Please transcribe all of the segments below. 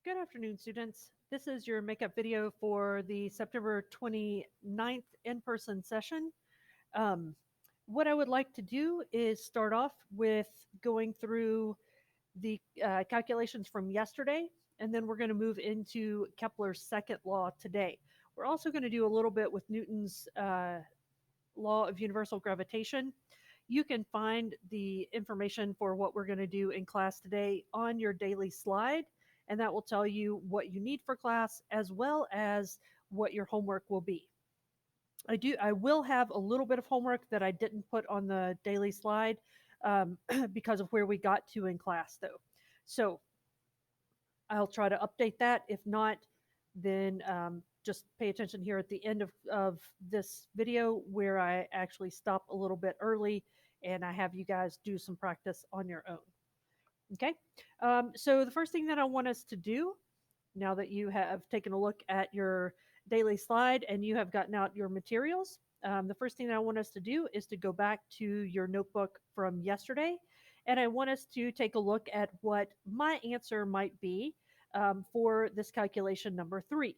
Good afternoon, students. This is your makeup video for the September 29th in-person session. Um, what I would like to do is start off with going through the calculations from yesterday, and then we're going to move into Kepler's second law today. We're also going to do a little bit with Newton's law of universal gravitation. You can find the information for what we're going to do in class today on your daily slide, and that will tell you what you need for class as well as what your homework will be. I will have a little bit of homework that I didn't put on the daily slide because of where we got to in class, though. So I'll try to update that. If not, then just pay attention here at the end of this video where I actually stop a little bit early and I have you guys do some practice on your own. Okay, so the first thing that I want us to do, now that you have taken a look at your daily slide and you have gotten out your materials, the first thing that I want us to do is to go back to your notebook from yesterday, and I want us to take a look at what my answer might be for this calculation number 3.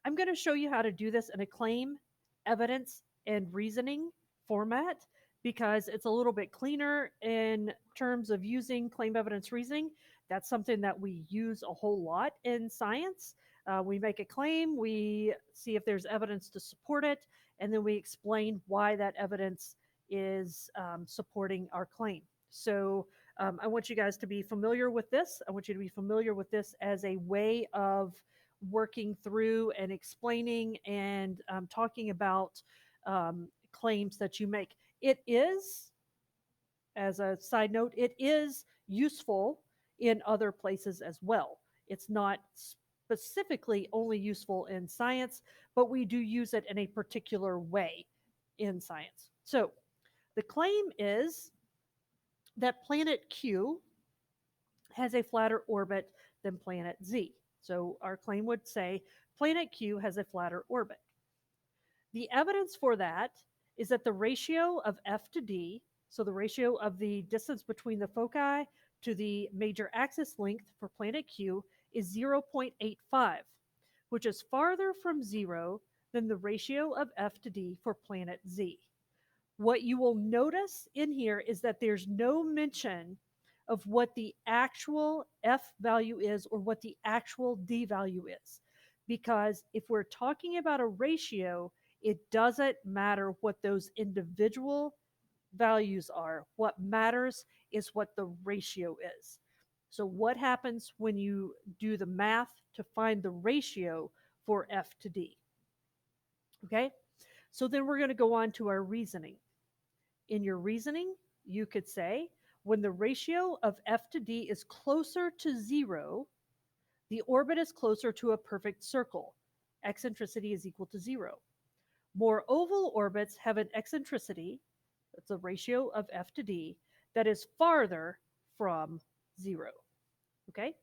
I'm going to show you how to do this in a claim, evidence, and reasoning format because it's a little bit cleaner in terms of using claim, evidence, reasoning. That's something that we use a whole lot in science. We make a claim, we see if there's evidence to support it, and then we explain why that evidence is supporting our claim. So I want you guys to be familiar with this. I want you to be familiar with this as a way of working through and explaining and talking about claims that you make. It is, as a side note, it is useful in other places as well. It's not specifically only useful in science, but we do use it in a particular way in science. So the claim is that planet Q has a flatter orbit than planet Z. So our claim would say planet Q has a flatter orbit. The evidence for that is that the ratio of F to D, so the ratio of the distance between the foci to the major axis length for planet Q is 0.85, which is farther from 0 than the ratio of F to D for planet Z. What you will notice in here is that there's no mention of what the actual F value is or what the actual D value is. Because if we're talking about a ratio, it doesn't matter what those individual values are. What matters is what the ratio is. So what happens when you do the math to find the ratio for F to D? Okay, so then we're going to go on to our reasoning. In your reasoning, you could say, when the ratio of F to D is closer to 0, the orbit is closer to a perfect circle. Eccentricity is equal to 0. More oval orbits have an eccentricity, that's a ratio of F to D, that is farther from 0. Okay?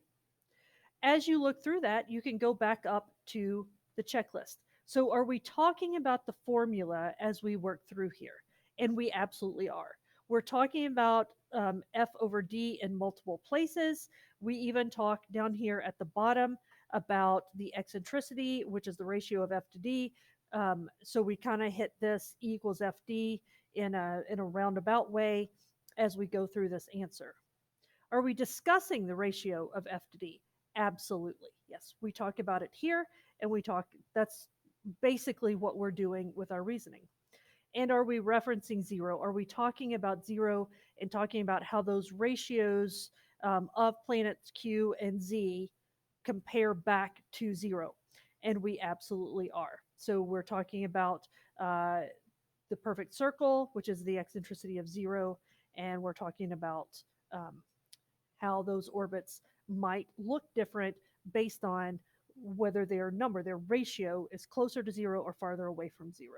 As you look through that, you can go back up to the checklist. So are we talking about the formula as we work through here? And we absolutely are. We're talking about F over D in multiple places. We even talk down here at the bottom about the eccentricity, which is the ratio of F to D. So we kind of hit this E equals FD in a roundabout way as we go through this answer. Are we discussing the ratio of F to D? Absolutely. Yes, we talk about it here, and that's basically what we're doing with our reasoning. And are we referencing 0? Are we talking about 0 and talking about how those ratios of planets Q and Z compare back to 0? And we absolutely are. So we're talking about the perfect circle, which is the eccentricity of 0, and we're talking about how those orbits might look different based on whether their ratio is closer to 0 or farther away from 0.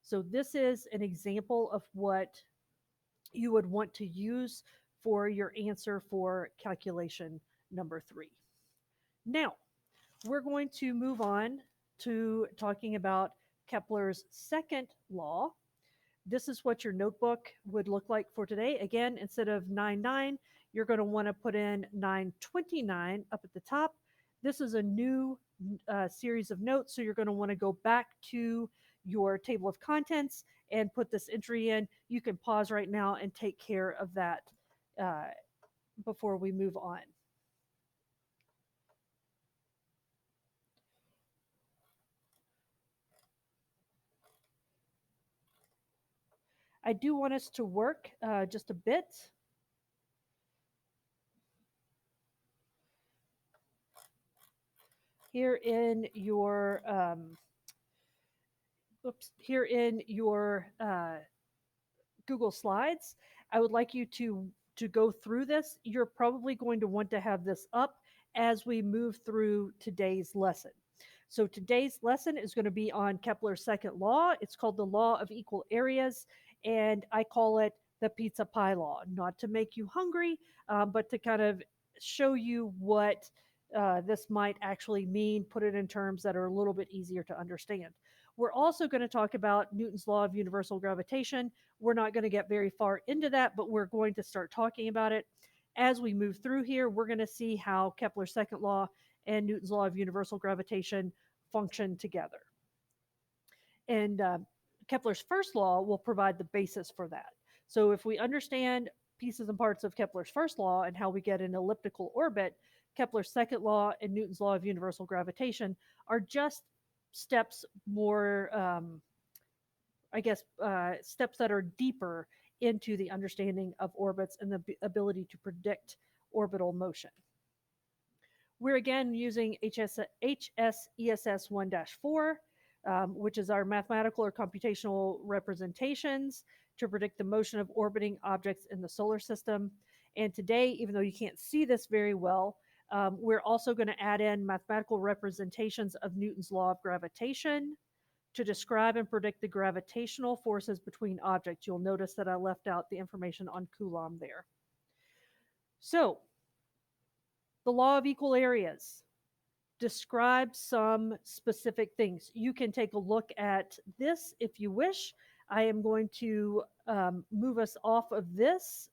So this is an example of what you would want to use for your answer for calculation number 3. Now, we're going to move on to talking about Kepler's second law. This is what your notebook would look like for today. Again, instead of 9-9, you're going to want to put in 929 up at the top. This is a new series of notes, so you're going to want to go back to your table of contents and put this entry in. You can pause right now and take care of that uh, before we move on. I do want us to work just a bit. Here in your here in your Google Slides, I would like you to go through this. You're probably going to want to have this up as we move through today's lesson. So today's lesson is going to be on Kepler's second law. It's called the law of equal areas, and I call it the pizza pie law, not to make you hungry, but to kind of show you what this might actually mean, put it in terms that are a little bit easier to understand. We're also going to talk about Newton's law of universal gravitation. We're not going to get very far into that, but we're going to start talking about it. As we move through here, we're going to see how Kepler's second law and Newton's law of universal gravitation function together. And Kepler's first law will provide the basis for that. So if we understand pieces and parts of Kepler's first law and how we get an elliptical orbit, Kepler's second law and Newton's law of universal gravitation are just steps more, steps that are deeper into the understanding of orbits and the ability to predict orbital motion. We're again using HSESS 1-4, which is our mathematical or computational representations to predict the motion of orbiting objects in the solar system. And today, even though you can't see this very well, we're also going to add in mathematical representations of Newton's law of gravitation to describe and predict the gravitational forces between objects. You'll notice that I left out the information on Coulomb there. So, the law of equal areas describes some specific things. You can take a look at this if you wish. I am going to move us off of this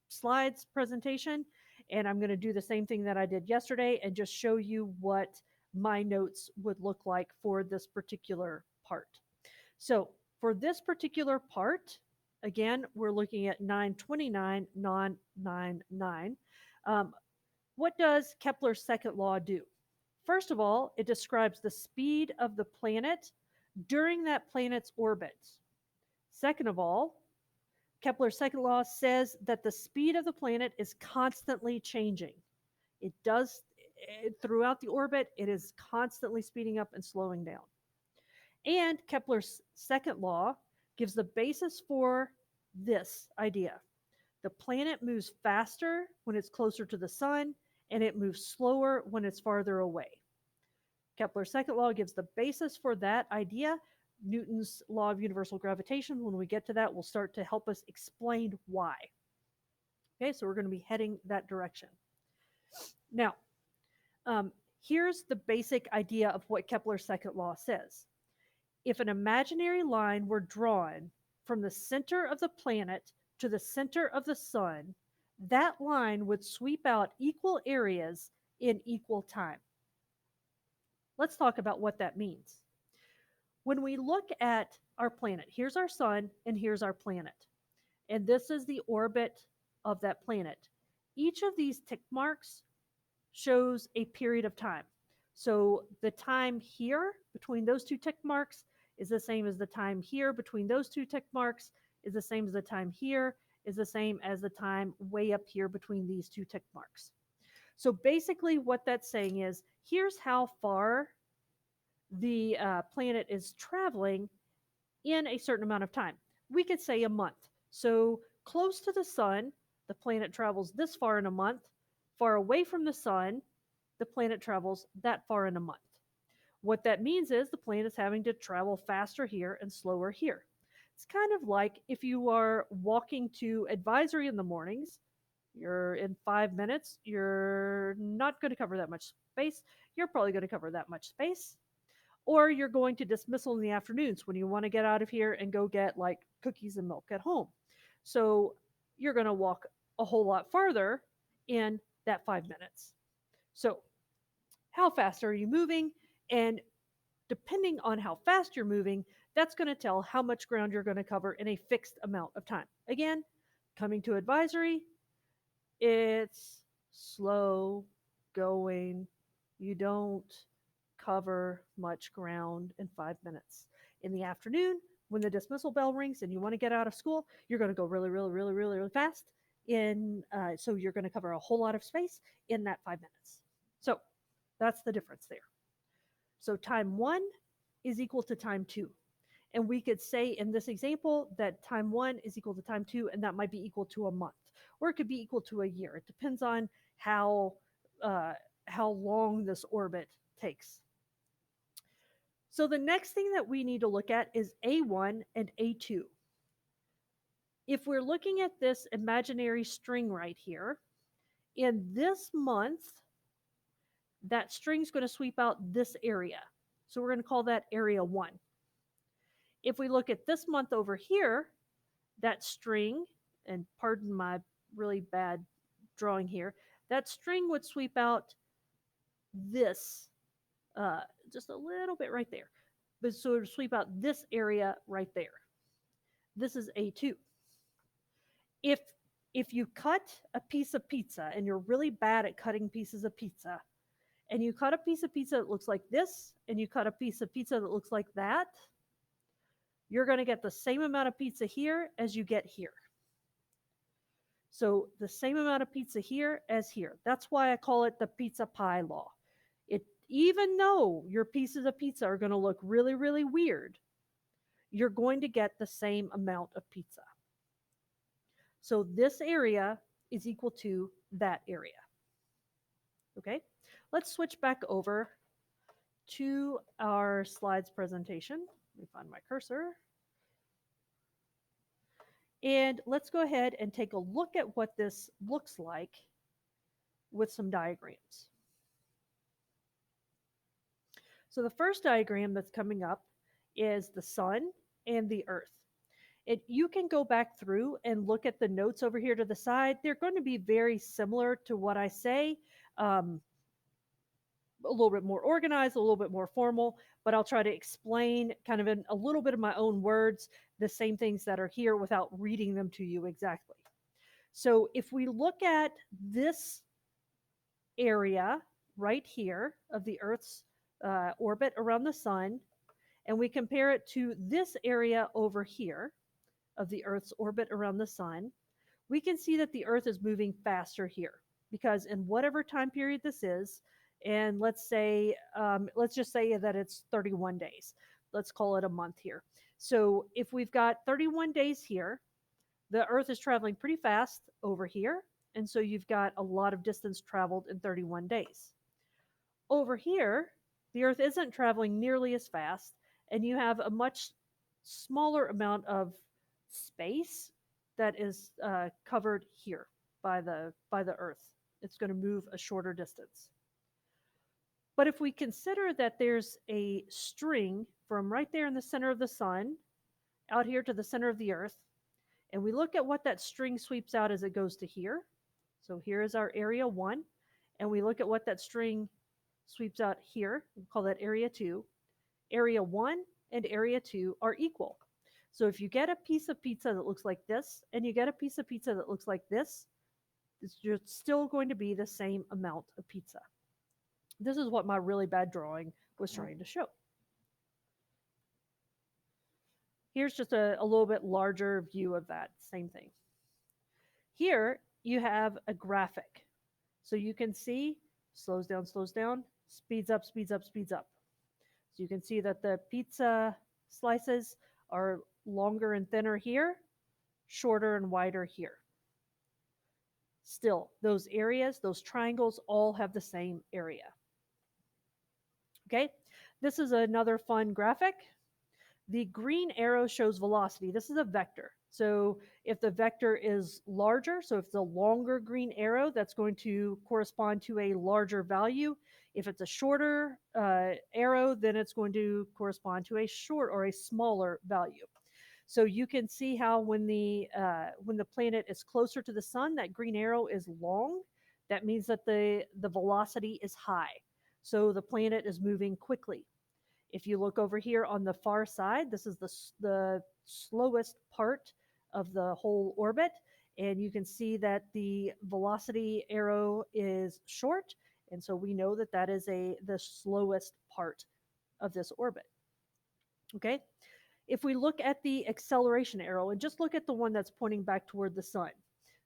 slides presentation, and I'm going to do the same thing that I did yesterday and just show you what my notes would look like for this particular part. So for this particular part, again, we're looking at 929, non-99. What does Kepler's second law do? First of all, it describes the speed of the planet during that planet's orbit. Second of all, Kepler's second law says that the speed of the planet is constantly changing. It does throughout the orbit, it is constantly speeding up and slowing down. And Kepler's second law gives the basis for this idea. The planet moves faster when it's closer to the sun, and it moves slower when it's farther away. Kepler's second law gives the basis for that idea. Newton's law of universal gravitation, when we get to that, will start to help us explain why. Okay, so we're going to be heading that direction. Now, here's the basic idea of what Kepler's second law says. If an imaginary line were drawn from the center of the planet to the center of the sun, that line would sweep out equal areas in equal time. Let's talk about what that means. When we look at our planet, here's our sun and here's our planet. And this is the orbit of that planet. Each of these tick marks shows a period of time. So the time here between those two tick marks is the same as the time here between those two tick marks, is the same as the time here, is the same as the time way up here between these two tick marks. So basically what that's saying is, here's how far the planet is traveling in a certain amount of time. We could say a month. So close to the sun, the planet travels this far in a month. Far away from the sun, the planet travels that far in a month. What that means is the planet is having to travel faster here and slower here. It's kind of like if you are walking to advisory in the mornings, you're in 5 minutes, you're not going to cover that much space. You're probably going to cover that much space. Or you're going to dismissal in the afternoons when you want to get out of here and go get like cookies and milk at home. So you're going to walk a whole lot farther in that 5 minutes. So, how fast are you moving? And depending on how fast you're moving, that's going to tell how much ground you're going to cover in a fixed amount of time. Again, coming to advisory, it's slow going. You don't cover much ground in 5 minutes. In the afternoon, when the dismissal bell rings and you want to get out of school, you're going to go really, really, really, really, really fast. So you're going to cover a whole lot of space in that 5 minutes. So that's the difference there. So time one is equal to time two. And we could say in this example that time one is equal to time two, and that might be equal to a month, or it could be equal to a year. It depends on how uh, how long this orbit takes. So the next thing that we need to look at is A1 and A2. If we're looking at this imaginary string right here, in this month, that string's going to sweep out this area. So we're going to call that area 1. If we look at this month over here, that string, and pardon my really bad drawing here, that string would sweep out this, just a little bit right there. But so it would sweep out this area right there. This is A2. If if you cut a piece of pizza and you're really bad at cutting pieces of pizza, and you cut a piece of pizza that looks like this, and you cut a piece of pizza that looks like that, you're going to get the same amount of pizza here as you get here. So the same amount of pizza here as here. That's why I call it the pizza pie law. Even though your pieces of pizza are going to look really, really weird, you're going to get the same amount of pizza. So this area is equal to that area. Okay, let's switch back over to our slides presentation. Let me find my cursor. And let's go ahead and take a look at what this looks like with some diagrams. So the first diagram that's coming up is the sun and the earth. You can go back through and look at the notes over here to the side. They're going to be very similar to what I say, a little bit more organized, a little bit more formal, but I'll try to explain kind of in a little bit of my own words the same things that are here without reading them to you exactly. So if we look at this area right here of the Earth's orbit around the sun, and we compare it to this area over here of the Earth's orbit around the sun, we can see that the Earth is moving faster here because in whatever time period this is, and let's just say that it's 31 days. Let's call it a month here. So if we've got 31 days here, the Earth is traveling pretty fast over here, and so you've got a lot of distance traveled in 31 days. Over here, the Earth isn't traveling nearly as fast, and you have a much smaller amount of space that is covered here by the Earth. It's going to move a shorter distance. But if we consider that there's a string from right there in the center of the sun out here to the center of the Earth, and we look at what that string sweeps out as it goes to here. So here is our area 1, and we look at what that string sweeps out here. We call that area 2. Area 1 and area 2 are equal. So if you get a piece of pizza that looks like this, and you get a piece of pizza that looks like this, it's still going to be the same amount of pizza. This is what my really bad drawing was trying to show. Here's just a little bit larger view of that same thing. Here you have a graphic. So you can see slows down, speeds up, speeds up, speeds up. So you can see that the pizza slices are longer and thinner here, shorter and wider here. Still, those areas, those triangles, all have the same area. Okay, this is another fun graphic. The green arrow shows velocity. This is a vector. So if the vector is larger, so if it's a longer green arrow, that's going to correspond to a larger value. If it's a shorter arrow, then it's going to correspond to a short or a smaller value. So you can see how when the planet is closer to the sun, that green arrow is long. That means that the velocity is high. So the planet is moving quickly. If you look over here on the far side, this is the slowest part of the whole orbit, and you can see that the velocity arrow is short, and so we know that that is the slowest part of this orbit. Okay, if we look at the acceleration arrow and just look at the one that's pointing back toward the sun.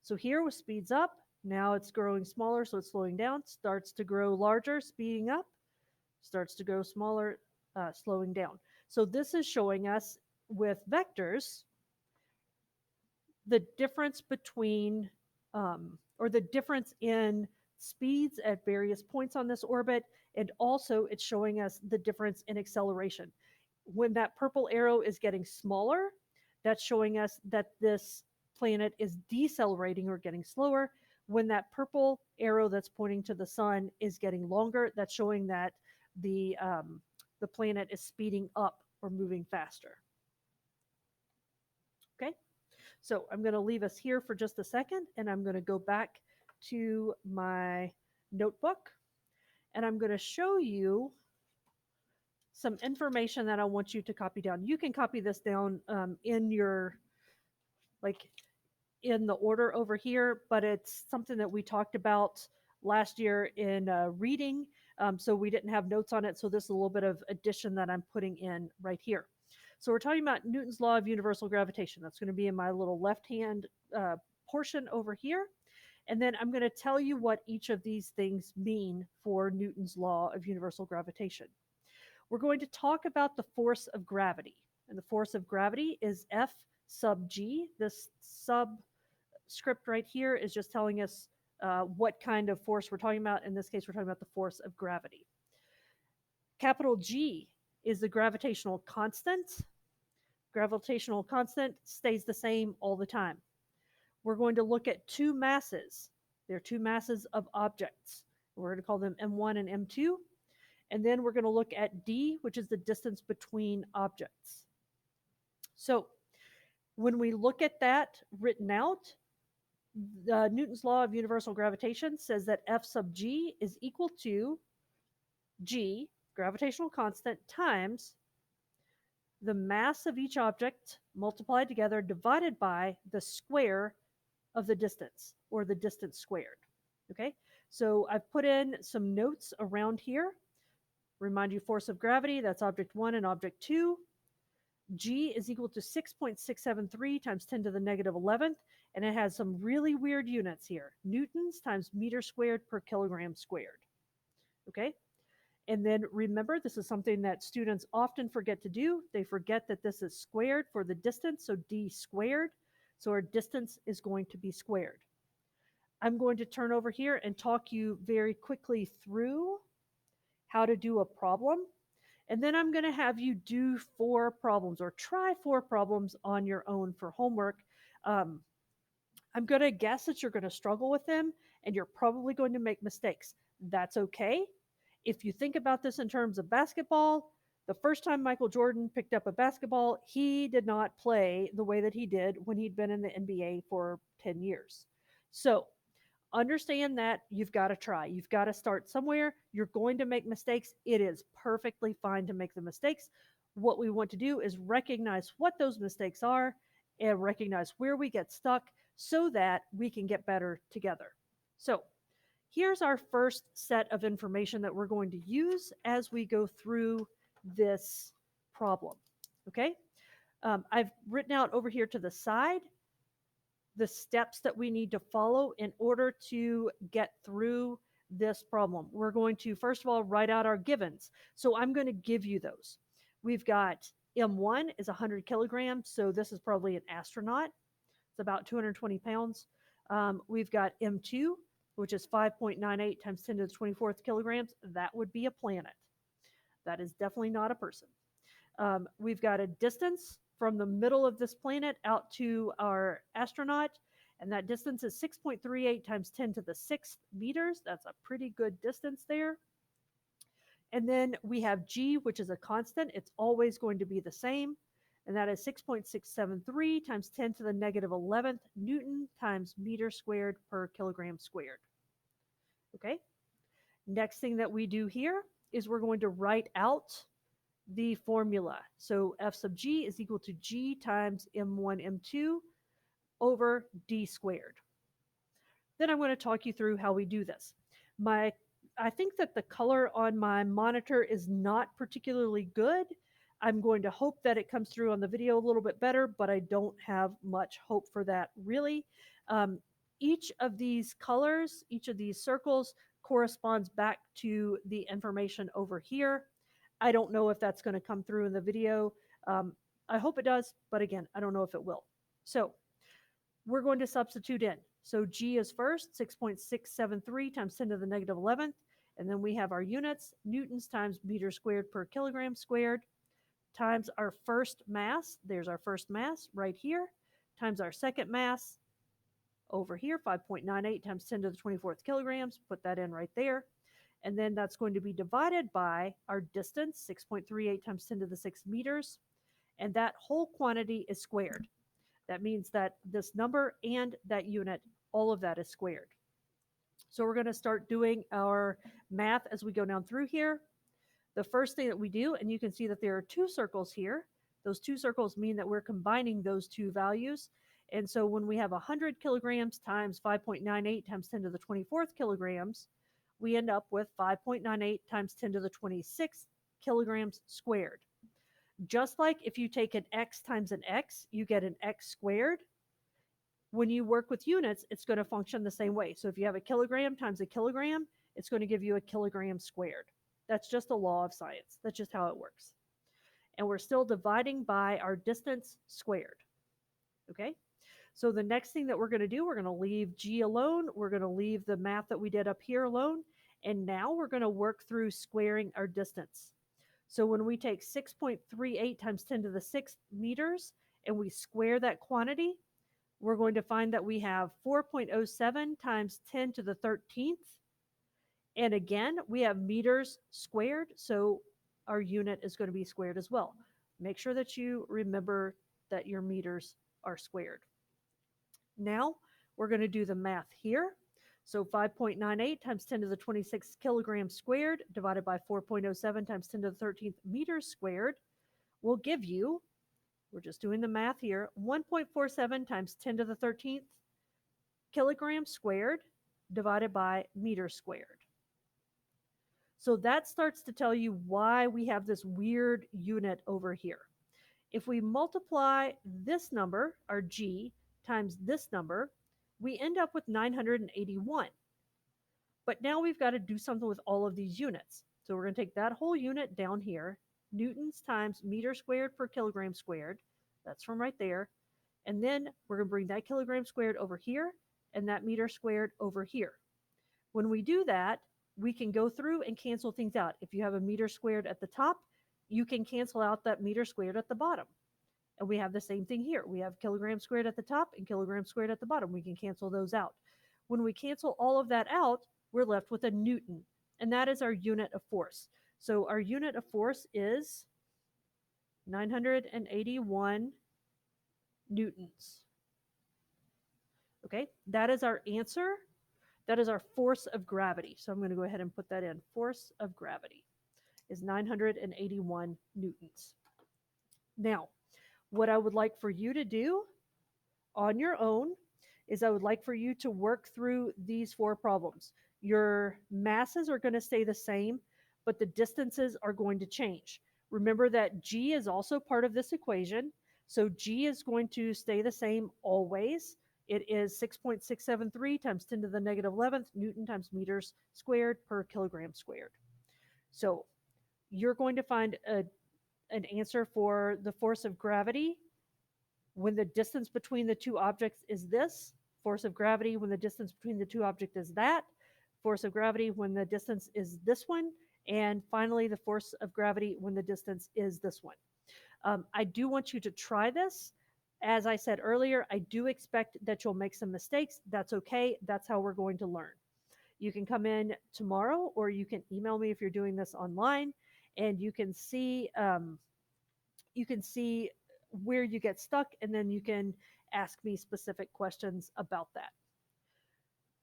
So here with speeds up, now it's growing smaller, so it's slowing down, starts to grow larger, speeding up, starts to grow smaller, slowing down. So this is showing us with vectors the difference between, or the difference in speeds at various points on this orbit, and also it's showing us the difference in acceleration. When that purple arrow is getting smaller, that's showing us that this planet is decelerating or getting slower. When that purple arrow that's pointing to the sun is getting longer, that's showing that the planet is speeding up or moving faster. Okay, so I'm going to leave us here for just a second, and I'm going to go back to my notebook, and I'm going to show you some information that I want you to copy down. You can copy this down in your, like, in the order over here, but it's something that we talked about last year in reading. So we didn't have notes on it. So this is a little bit of addition that I'm putting in right here. So we're talking about Newton's law of universal gravitation. That's going to be in my little left-hand portion over here. And then I'm going to tell you what each of these things mean for Newton's law of universal gravitation. We're going to talk about the force of gravity. And the force of gravity is F sub g. This subscript right here is just telling us what kind of force we're talking about. In this case, we're talking about the force of gravity. Capital G is the gravitational constant. Gravitational constant stays the same all the time. We're going to look at two masses. They're two masses of objects. We're going to call them M1 and M2. And then we're going to look at D, which is the distance between objects. So when we look at that written out, Newton's law of universal gravitation says that F sub g is equal to g, gravitational constant, times the mass of each object multiplied together divided by the square of the distance, or the distance squared. Okay, so I've put in some notes around here. Remind you, force of gravity, that's object 1 and object 2. G is equal to 6.673 times 10 to the negative 11th, and it has some really weird units here. Newtons times meter squared per kilogram squared. Okay? And then remember, this is something that students often forget to do. They forget that this is squared for the distance, so d squared. So our distance is going to be squared. I'm going to turn over here and talk you very quickly through how to do a problem. And then I'm going to have you do 4 problems, or try 4 problems on your own for homework. I'm going to guess that you're going to struggle with them, and you're probably going to make mistakes. That's okay. If you think about this in terms of basketball, the first time Michael Jordan picked up a basketball, he did not play the way that he did when he'd been in the NBA for 10 years. So understand that you've got to try. You've got to start somewhere. You're going to make mistakes. It is perfectly fine to make the mistakes. What we want to do is recognize what those mistakes are and recognize where we get stuck so that we can get better together. So here's our first set of information that we're going to use as we go through this problem. Okay? I've written out over here to the side the steps that we need to follow in order to get through this problem. We're going to, first of all, write out our givens. So I'm going to give you those. We've got M1 is 100 kilograms, so this is probably an astronaut. It's about 220 pounds. We've got M2, which is 5.98 times 10 to the 24th kilograms. That would be a planet. That is definitely not a person. We've got a distance from the middle of this planet out to our astronaut, and that distance is 6.38 times 10 to the 6th meters. That's a pretty good distance there. And then we have g, which is a constant. It's always going to be the same. and that is 6.673 times 10 to the negative 11th Newton times meter squared per kilogram squared. Okay? Next thing that we do here is we're going to write out the formula. So F sub G is equal to G times M1, M2 over D squared. Then I'm going to talk you through how we do this. I think that the color on my monitor is not particularly good. I'm going to hope that it comes through on the video a little bit better, but I don't have much hope for that really. Each of these colors, each of these circles corresponds back to the information over here. I don't know if that's going to come through in the video. I hope it does, but again, I don't know if it will. So we're going to substitute in. So G is first, 6.673 times 10 to the negative 11th. And then we have our units, newtons times meter squared per kilogram squared, times our first mass. There's our first mass right here, times our second mass over here, 5.98 times 10 to the 24th kilograms. Put that in right there. And then that's going to be divided by our distance, 6.38 times 10 to the 6 meters. And that whole quantity is squared. That means that this number and that unit, all of that is squared. So we're going to start doing our math as we go down through here. The first thing that we do, and you can see that there are two circles here. Those two circles mean that we're combining those two values. And so when we have 100 kilograms times 5.98 times 10 to the 24th kilograms, we end up with 5.98 times 10 to the 26th kilograms squared. Just like if you take an x times an x, you get an x squared. When you work with units, it's going to function the same way. So if you have a kilogram times a kilogram, it's going to give you a kilogram squared. That's just a law of science. That's just how it works. And we're still dividing by our distance squared. Okay? So the next thing that we're going to do, we're going to leave G alone. We're going to leave the math that we did up here alone. And now we're going to work through squaring our distance. So when we take 6.38 times 10 to the 6th meters and we square that quantity, we're going to find that we have 4.07 times 10 to the 13th. And again, we have meters squared, so our unit is going to be squared as well. Make sure that you remember that your meters are squared. Now, we're going to do the math here. So 5.98 times 10 to the 26th kilograms squared divided by 4.07 times 10 to the 13th meters squared will give you, we're just doing the math here, 1.47 times 10 to the 13th kilograms squared divided by meters squared. So that starts to tell you why we have this weird unit over here. If we multiply this number, our G, times this number, we end up with 981. But now we've got to do something with all of these units. So we're going to take that whole unit down here, newtons times meter squared per kilogram squared. That's from right there. And then we're going to bring that kilogram squared over here and that meter squared over here. When we do that, we can go through and cancel things out. If you have a meter squared at the top, you can cancel out that meter squared at the bottom. And we have the same thing here. We have kilogram squared at the top and kilogram squared at the bottom. We can cancel those out. When we cancel all of that out, we're left with a Newton, and that is our unit of force. So our unit of force is 981 newtons. Okay, that is our answer. That is our force of gravity. So I'm going to go ahead and put that in. Force of gravity is 981 newtons. Now, what I would like for you to do on your own is I would like for you to work through these four problems. Your masses are going to stay the same, but the distances are going to change. Remember that G is also part of this equation. So G is going to stay the same always. It is 6.673 times 10 to the negative 11th Newton times meters squared per kilogram squared. So you're going to find an answer for the force of gravity when the distance between the two objects is this. Force of gravity when the distance between the two objects is that. Force of gravity when the distance is this one. And finally, the force of gravity when the distance is this one. I do want you to try this. As I said earlier, I do expect that you'll make some mistakes. That's okay. That's how we're going to learn. You can come in tomorrow, or you can email me if you're doing this online, and you can see where you get stuck, and then you can ask me specific questions about that.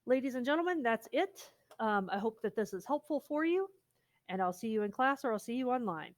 Ladies and gentlemen, that's it. I hope that this is helpful for you, and I'll see you in class or I'll see you online.